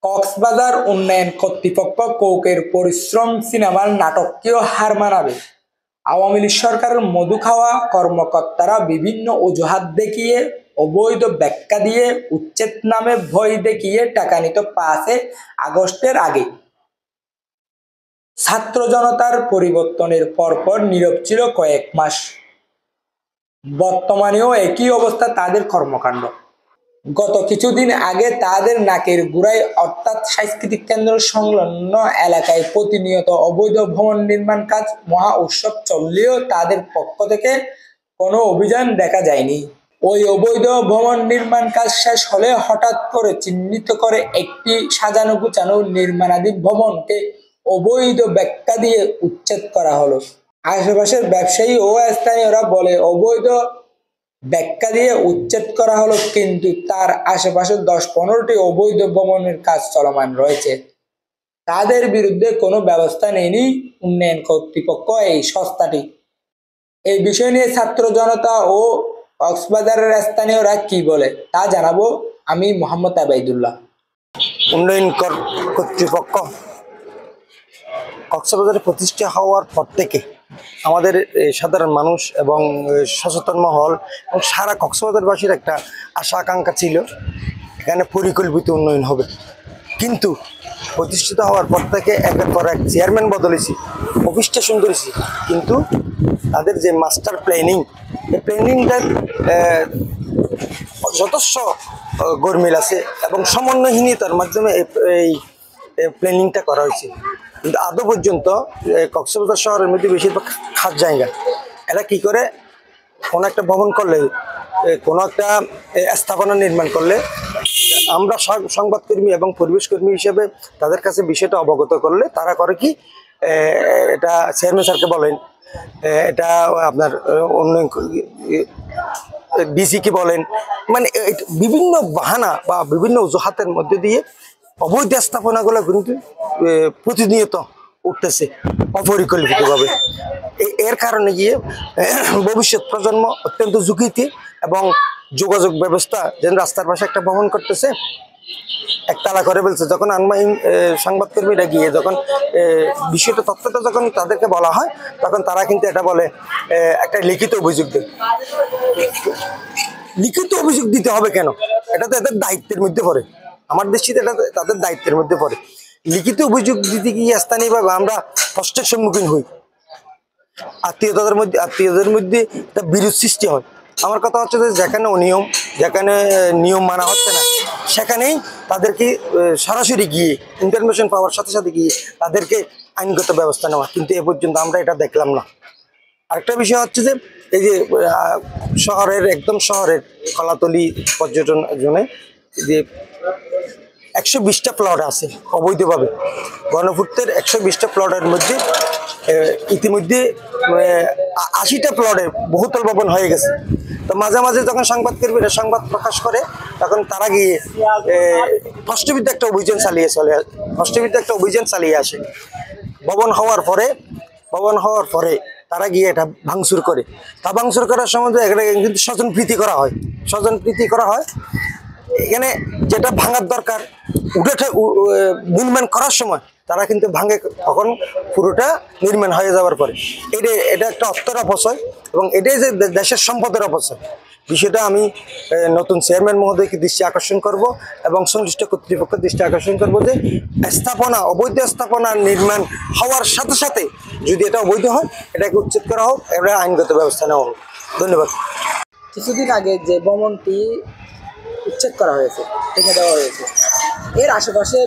কক্সবাজার উন্নয়ন কর্তৃপক্ষ কোকের পরিশ্রম সিনেমার নাটকীয় হার মানাবে। আওয়ামী লীগ সরকারের মধু খাওয়া কর্মকর্তারা বিভিন্ন অজুহাত দেখিয়ে, অবৈধ ব্যাখ্যা দিয়ে, উচ্ছেদ নামে ভয় দেখিয়ে টাকা নিত 5 আগস্টের আগে। ছাত্র জনতার পরিবর্তনের পরপর নীরব ছিল কয়েক মাস। বর্তমানেও একই অবস্থা তাদের কর্মকাণ্ড। গত কিছুদিন আগে তাদের নাকের গোড়ায় অর্থাৎ সাংস্কৃতিক কেন্দ্র সংলগ্ন এলাকায় প্রতিনিয়ত অবৈধ ভবন নির্মাণ কাজ মহা উৎসব চললেও তাদের পক্ষ থেকে কোনো অভিযান দেখা যায়নি। ওই অবৈধ ভবন নির্মাণ কাজ শেষ হলে হঠাৎ করে চিহ্নিত করে একটি সাজানো গুছানো নির্মাণাধীন ভবনকে অবৈধ ব্যাখ্যা দিয়ে উচ্ছেদ করা হলো। আশেপাশের ব্যবসায়ী ও স্থানীয়রা বলে অবৈধ ব্যাখ্যা দিয়ে উচ্ছেদ করা হলো, কিন্তু তার আশেপাশে 10-15টি অবৈধ ভবনের কাজ চলমান রয়েছে। তাদের বিরুদ্ধে কোনো ব্যবস্থা নেয়নি উন্নয়ন কর্তৃপক্ষ এই সংস্থাটি। এই বিষয় নিয়ে ছাত্র জনতা ও কক্সবাজারের স্থানীয়রা কি বলে তা জানাবো আমি মোহাম্মদ আবাইদুল্লাহ। উন্নয়ন কর্তৃপক্ষ কক্সবাজারে প্রতিষ্ঠা হওয়ার পর থেকে আমাদের সাধারণ মানুষ এবং সচেতন মহল এবং সারা কক্সবাজারবাসীর একটা আশা আকাঙ্ক্ষা ছিল এখানে পরিকল্পিত উন্নয়ন হবে। কিন্তু প্রতিষ্ঠিত হওয়ার পর থেকে একের পর এক চেয়ারম্যান বদলেছি, অফিসটা সুন্দরছি, কিন্তু তাদের যে মাস্টার প্ল্যানিং, এই প্ল্যানিংটার যথেষ্ট গরমিল আছে এবং সমন্বয়হীনতার মাধ্যমে এই প্ল্যানিংটা করা হয়েছে। কিন্তু আদৌ পর্যন্ত কক্সবাজার শহরের মধ্যে বেশিরভাগ খাস জায়গা এরা কী করে কোনো একটা ভবন করলে, কোনো একটা স্থাপনা নির্মাণ করলে আমরা সংবাদকর্মী এবং পরিবেশকর্মী হিসেবে তাদের কাছে বিষয়টা অবগত করলে তারা করে কি, এটা চেয়ারম্যান স্যারকে বলেন, এটা আপনার উন্নয়ন ডিসিকে বলেন, মানে বিভিন্ন বাহানা বা বিভিন্ন অজুহাতের মধ্যে দিয়ে অবৈধ স্থাপনাগুলো কিন্তু প্রতিনিয়ত উঠতেছে অপরিকল্পিতভাবে। এর কারণে গিয়ে ভবিষ্যৎ প্রজন্ম অত্যন্ত ঝুঁকিতে এবং যোগাযোগ ব্যবস্থা যেন রাস্তার পাশে একটা ভ্রমণ করতেছে একতলা করে ফেলছে। যখন আনমাইন সংবাদকর্মীরা গিয়ে যখন বিষয়টা তথ্যটা যখন তাদেরকে বলা হয় তখন তারা কিন্তু এটা বলে একটা লিখিত অভিযোগ দেয়। লিখিত অভিযোগ দিতে হবে কেন? এটা তো এদের দায়িত্বের মধ্যে পড়ে, আমার দৃষ্টিতে এটা তাদের দায়িত্বের মধ্যে পড়ে। লিখিত অভিযোগ দিতে গিয়ে স্থানীয়ভাবে আমরা কষ্টের সম্মুখীন হই, আত্মীয়দের মধ্যে একটা বিরোধ সৃষ্টি হয়। আমার কথা হচ্ছে যে যেখানে অনিয়ম, যেখানে নিয়ম মানা হচ্ছে না সেখানেই তাদেরকে সরাসরি গিয়ে ইনফরমেশন পাওয়ার সাথে সাথে গিয়ে তাদেরকে আইনগত ব্যবস্থা নেওয়া, কিন্তু এ পর্যন্ত আমরা এটা দেখলাম না। আরেকটা বিষয় হচ্ছে যে এই যে একদম শহরের কলাতলি পর্যটন জোনে যে 120টা প্লট আছে অবৈধভাবে, গণপূর্তের 120টা প্লটের মধ্যে ইতিমধ্যে 80টা প্লটে বহুতল ভবন হয়ে গেছে। তো মাঝে মাঝে যখন সংবাদকর্মীরা সংবাদ প্রকাশ করে তখন তারা গিয়ে ফষ্টবিদ্যা একটা অভিযান চালিয়ে আসে। ভবন হওয়ার পরে তারা গিয়ে এটা ভাঙচুর করে। তা ভাঙচুর করার সময় এখানে কিন্তু স্বজনপ্রীতি করা হয়। এখানে যেটা ভাঙার দরকার নির্মাণ করার সময় তারা কিন্তু ভাঙে, তখন পুরোটা নির্মাণ হয়ে যাওয়ার পরে। এটা একটা অর্থের অপচয় এবং এটাই যে দেশের সম্পদের অপচয়। বিষয়টা আমি নতুন চেয়ারম্যান মহোদয়কে দৃষ্টি আকর্ষণ করব এবং সংশ্লিষ্ট কর্তৃপক্ষের দৃষ্টি আকর্ষণ করব যে অবৈধ স্থাপনা নির্মাণ হওয়ার সাথে সাথে যদি এটা অবৈধ হয় এটাকে উচ্ছেদ করা হোক, এটা আইনগত ব্যবস্থা নেওয়া হোক। ধন্যবাদ। কিছুদিন আগে যে ভবনটি উচ্ছেদ করা হয়েছে, ভেঙে দেওয়া হয়েছে, এর আশেপাশে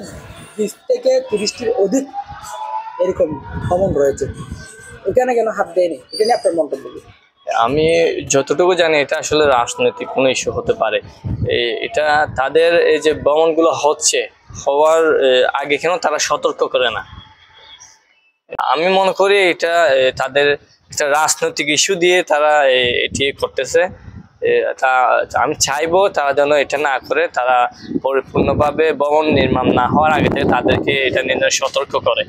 20 থেকে 30টির অধিক এরকম ভবন রয়েছে, এখানে কেন হাত দেয়নি? এটা নিয়ে আপনার মন্তব্য কি? আমি যতটুকু জানি এটা আসলে রাজনৈতিক কোনো ইস্যু হতে পারে। এটা তাদের এই যে ভবনগুলো হওয়ার আগে কেন তারা সতর্ক করে না? আমি মনে করি এটা তাদের একটা রাজনৈতিক ইস্যু দিয়ে তারা এটি করতেছে। আমি চাইবো তারা যেন এটা না করে, তারা পরিপূর্ণভাবে ভবন নির্মাণ না হওয়ার আগে তাদেরকে এটা নিয়ে সতর্ক করে।